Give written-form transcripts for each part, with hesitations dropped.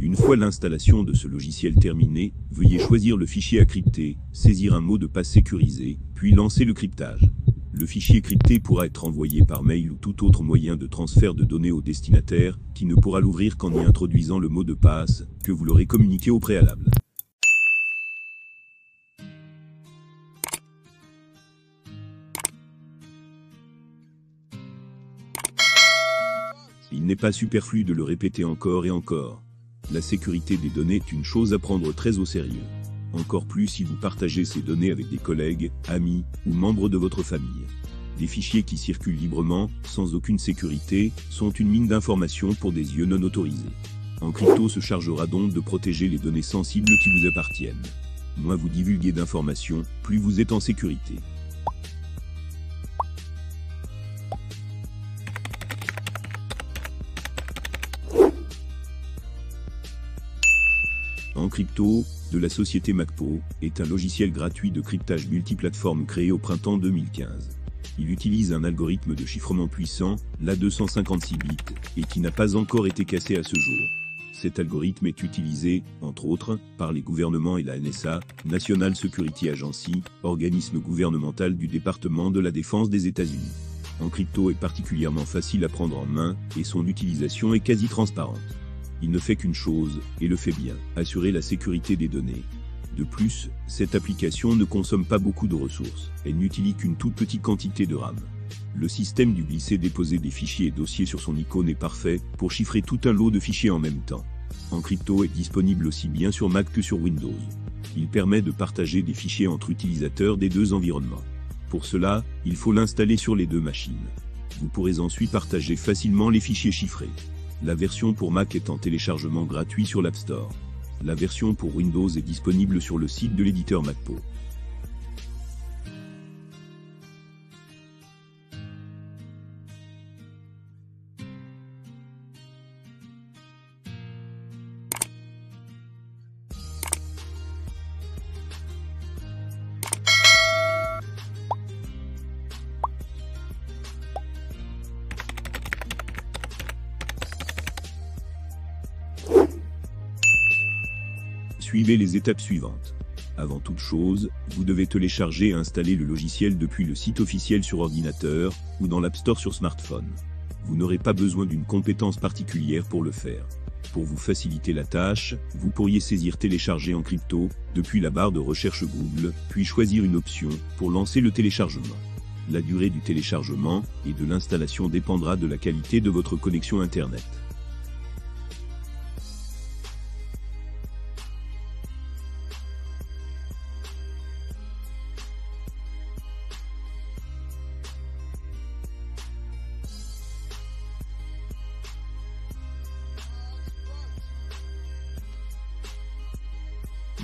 Une fois l'installation de ce logiciel terminée, veuillez choisir le fichier à crypter, saisir un mot de passe sécurisé, puis lancer le cryptage. Le fichier crypté pourra être envoyé par mail ou tout autre moyen de transfert de données au destinataire, qui ne pourra l'ouvrir qu'en y introduisant le mot de passe, que vous l'aurez communiqué au préalable. Il n'est pas superflu de le répéter encore et encore. La sécurité des données est une chose à prendre très au sérieux. Encore plus si vous partagez ces données avec des collègues, amis ou membres de votre famille. Des fichiers qui circulent librement, sans aucune sécurité, sont une mine d'informations pour des yeux non autorisés. Encrypto se chargera donc de protéger les données sensibles qui vous appartiennent. Moins vous divulguez d'informations, plus vous êtes en sécurité. Encrypto, de la société Macpo, est un logiciel gratuit de cryptage multiplateforme créé au printemps 2015. Il utilise un algorithme de chiffrement puissant, l'A256 bits, et qui n'a pas encore été cassé à ce jour. Cet algorithme est utilisé, entre autres, par les gouvernements et la NSA, National Security Agency, organisme gouvernemental du département de la défense des États-Unis. Encrypto est particulièrement facile à prendre en main, et son utilisation est quasi transparente. Il ne fait qu'une chose, et le fait bien, assurer la sécurité des données. De plus, cette application ne consomme pas beaucoup de ressources, elle n'utilise qu'une toute petite quantité de RAM. Le système du glisser-déposer des fichiers et dossiers sur son icône est parfait pour chiffrer tout un lot de fichiers en même temps. Encrypto est disponible aussi bien sur Mac que sur Windows. Il permet de partager des fichiers entre utilisateurs des deux environnements. Pour cela, il faut l'installer sur les deux machines. Vous pourrez ensuite partager facilement les fichiers chiffrés. La version pour Mac est en téléchargement gratuit sur l'App Store. La version pour Windows est disponible sur le site de l'éditeur Macpo. Suivez les étapes suivantes. Avant toute chose, vous devez télécharger et installer le logiciel depuis le site officiel sur ordinateur, ou dans l'App Store sur smartphone. Vous n'aurez pas besoin d'une compétence particulière pour le faire. Pour vous faciliter la tâche, vous pourriez saisir Télécharger Encrypto depuis la barre de recherche Google, puis choisir une option pour lancer le téléchargement. La durée du téléchargement et de l'installation dépendra de la qualité de votre connexion Internet.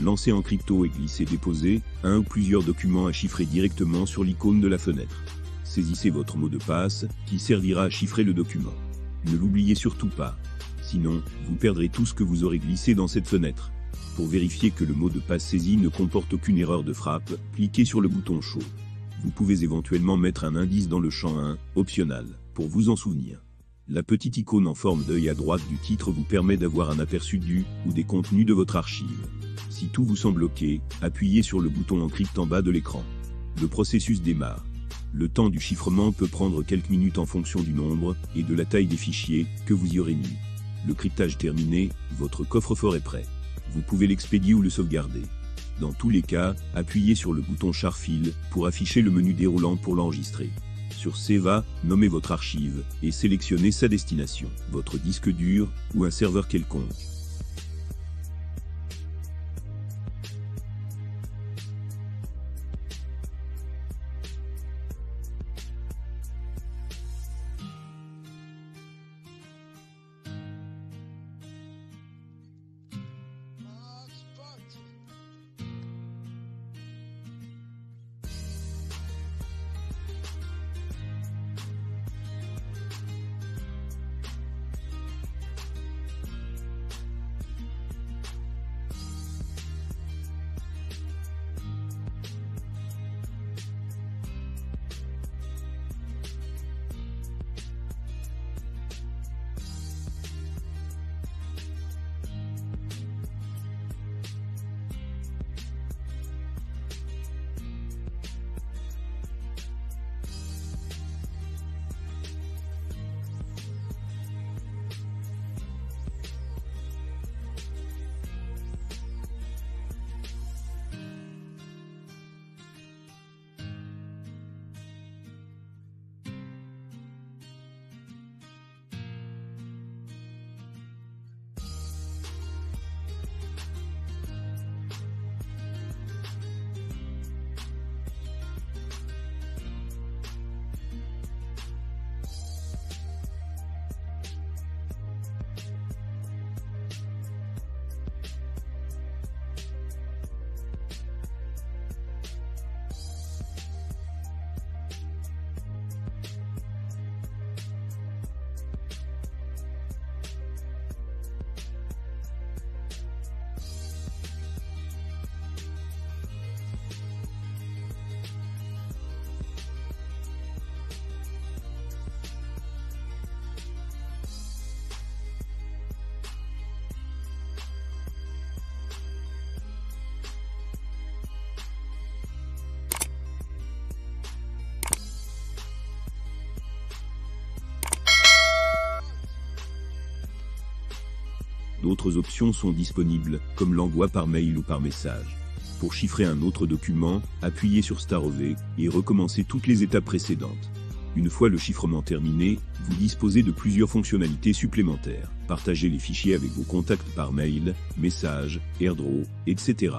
Lancer Encrypto et glisser-déposer un ou plusieurs documents à chiffrer directement sur l'icône de la fenêtre. Saisissez votre mot de passe, qui servira à chiffrer le document. Ne l'oubliez surtout pas. Sinon, vous perdrez tout ce que vous aurez glissé dans cette fenêtre. Pour vérifier que le mot de passe saisi ne comporte aucune erreur de frappe, cliquez sur le bouton chaud. Vous pouvez éventuellement mettre un indice dans le champ 1, optional, pour vous en souvenir. La petite icône en forme d'œil à droite du titre vous permet d'avoir un aperçu du ou des contenus de votre archive. Si tout vous semble OK, appuyez sur le bouton Encrypt en bas de l'écran. Le processus démarre. Le temps du chiffrement peut prendre quelques minutes en fonction du nombre et de la taille des fichiers que vous y aurez mis. Le cryptage terminé, votre coffre-fort est prêt. Vous pouvez l'expédier ou le sauvegarder. Dans tous les cas, appuyez sur le bouton Charfil pour afficher le menu déroulant pour l'enregistrer. Sur Seva, nommez votre archive et sélectionnez sa destination, votre disque dur ou un serveur quelconque. d'autres options sont disponibles, comme l'envoi par mail ou par message. Pour chiffrer un autre document, appuyez sur STAROV et recommencez toutes les étapes précédentes. Une fois le chiffrement terminé, vous disposez de plusieurs fonctionnalités supplémentaires. Partagez les fichiers avec vos contacts par mail, message, AirDraw, etc.